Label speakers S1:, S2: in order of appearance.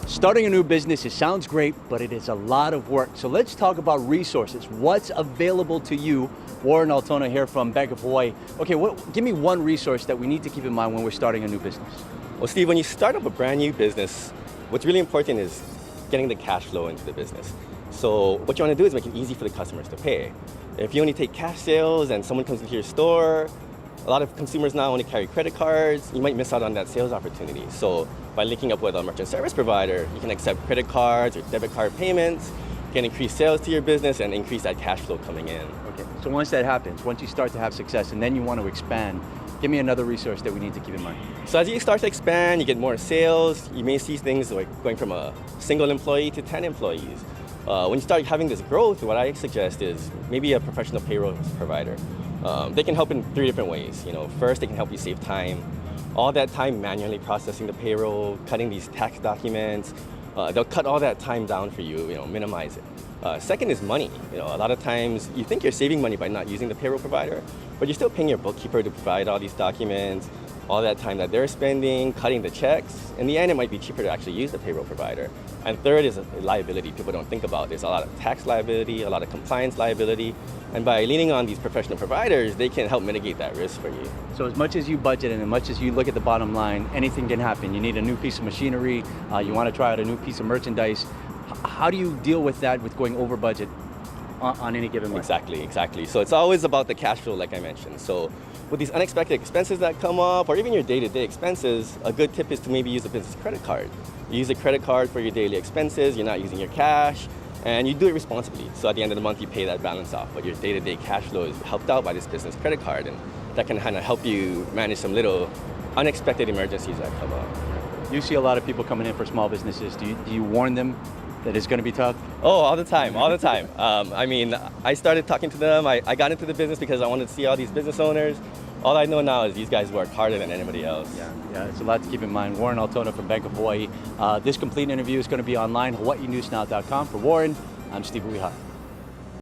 S1: Starting a new business, it sounds great, but it is a lot of work. So let's talk about resources. What's available to you? Warren Altona here from Bank of Hawaii. Okay, give me one resource that we need to keep in mind when we're starting a new business.
S2: Well, Steve, when you start up a brand new business, what's really important is getting the cash flow into the business. So what you want to do is make it easy for the customers to pay. If you only take cash sales and someone comes into your store, a lot of consumers now only carry credit cards, you might miss out on that sales opportunity. So by linking up with a merchant service provider, you can accept credit cards or debit card payments, can increase sales to your business and increase that cash flow coming in.
S1: Okay, so once that happens, once you start to have success and then you want to expand, give me another resource that we need to keep in mind.
S2: So as you start to expand, you get more sales, you may see things like going from a single employee to 10 employees. When you start having this growth, what I suggest is maybe a professional payroll provider. They can help in 3 different ways. First, they can help you save time. All that time manually processing the payroll, cutting these tax documents, they'll cut all that time down for you, minimize it. Second is money. A lot of times you think you're saving money by not using the payroll provider, but you're still paying your bookkeeper to provide all these documents, all that time that they're spending, cutting the checks. In the end, it might be cheaper to actually use the payroll provider. And third is liability. People don't think about. There's a lot of tax liability, a lot of compliance liability. And by leaning on these professional providers, they can help mitigate that risk for you.
S1: So as much as you budget and as much as you look at the bottom line, anything can happen. You need a new piece of machinery, you want to try out a new piece of merchandise. How do you deal with that, with going over budget on any given month?
S2: Exactly. So it's always about the cash flow, like I mentioned. So with these unexpected expenses that come up, or even your day-to-day expenses, a good tip is to maybe use a business credit card. You use a credit card for your daily expenses, you're not using your cash, and you do it responsibly. So at the end of the month, you pay that balance off, but your day-to-day cash flow is helped out by this business credit card, and that can kind of help you manage some little unexpected emergencies that come up.
S1: You see a lot of people coming in for small businesses. Do you warn them that it's going to be tough?
S2: Oh, all the time. I started talking to them. I got into the business because I wanted to see all these business owners. All I know now is these guys work harder than anybody else.
S1: Yeah, it's a lot to keep in mind. Warren Altona from Bank of Hawaii. This complete interview is going to be online, hawaiinewsnow.com. For Warren, I'm Steve Uiha.